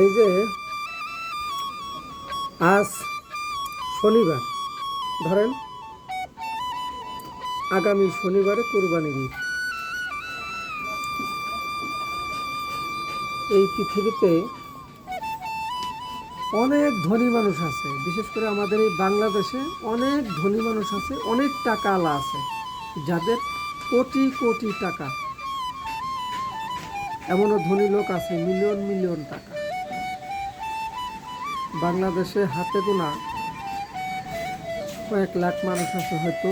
এই যে আজ শনিবার, ধরেন আগামী শনিবারে কোরবানির ঈদ। এই পৃথিবীতে অনেক ধনী মানুষ আছে, বিশেষ করে আমাদের এই বাংলাদেশে অনেক ধনী মানুষ আছে, অনেক টাকা আলা আছে, যাদের কোটি কোটি টাকা। এমনও ধনী লোক আছে মিলিয়ন মিলিয়ন টাকা। বাংলাদেশে হাতে গোনা কয়েক লাখ মানুষ আছে, হয়তো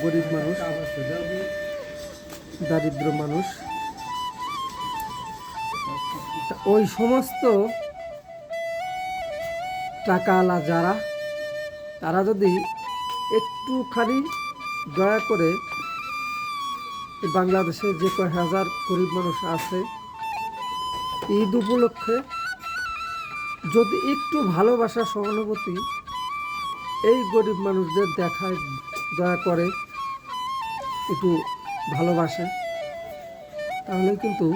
গরিব মানুষ, দারিদ্র মানুষ। ওই সমস্ত টাকাওয়ালা যারা, তারা যদি একটুখানি দয়া করে বাংলাদেশে যে কয়েক হাজার গরিব মানুষ আছে, ঈদ উপলক্ষে যদি একটু ভালোবাসা সহানুভূতি এই গরিব মানুষদের দেখায়, দয়া করে একটু ভালোবাসে, তাহলে কিন্তু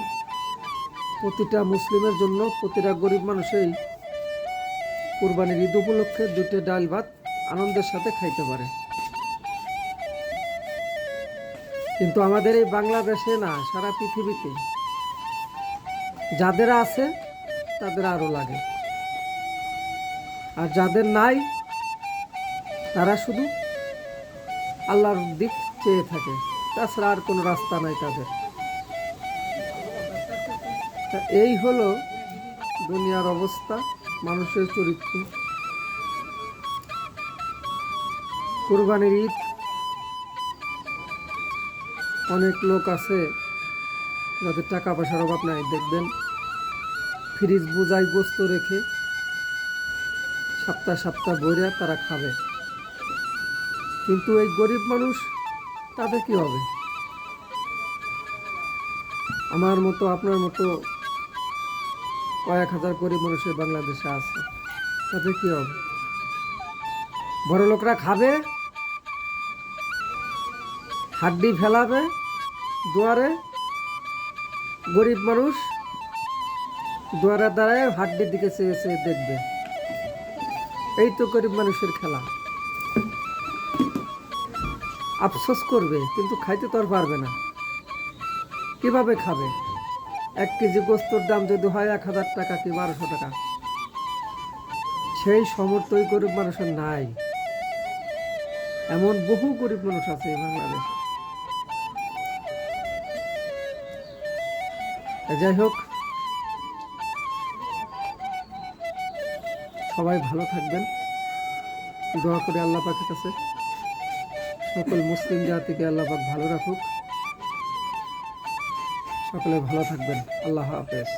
প্রতিটা মুসলিমের জন্য, প্রতিটা গরিব মানুষই কুরবানির ঈদ উপলক্ষে দুটো ডাল ভাত আনন্দের সাথে খাইতে পারে। কিন্তু আমাদের এই বাংলাদেশে না, সারা পৃথিবীতে যাদের আছে তাদের আরো লাগে, আর যাদের নাই তারা শুধু আল্লাহর দিক চেয়ে থাকে, তাছাড়া আর কোনো রাস্তা নাই তাদের। এই হলো দুনিয়ার অবস্থা, মানুষের চরিত্র। কুরবানির ঈদ অনেক লোক আছে যাদের টাকা পয়সার অভাব নাই, দেখবেন ফ্রিজ বোঝাই গোস্ত রেখে সপ্তাহ সপ্তাহ বইরা তারা খাবে। কিন্তু এই গরিব মানুষ, তাদের কি হবে? আমার মতো, আপনার মতো কয়েক হাজার গরিব মানুষের বাংলাদেশে আছে, তাদের কি হবে? বড় লোকরা খাবে, হাড্ডি ফেলাবে দুয়ারে, গরিব মানুষ দুয়ারে দাঁড়ায় হাড্ডির দিকে চেয়ে চেয়ে দেখবে। এই তো গরিব মানুষের খেলা। আফসোস করবে, কিন্তু খাইতে তো আর পারবে না। কিভাবে খাবে? 1 কেজি গোস্তর দাম যদি হয় 1000 টাকা কি 1200 টাকা, সেই সামর্থ্য ওই গরিব মানুষের নাই। এমন বহু গরিব মানুষ আছে এই বাংলাদেশে। যাই হোক, সবাই ভালো থাকবেন, দোয়া করে আল্লাহ পাকের কাছে সকল মুসলিম জাতিকে আল্লাহ পাক ভালো রাখুক। সকলে ভালো থাকবেন। আল্লাহ হাফেজ।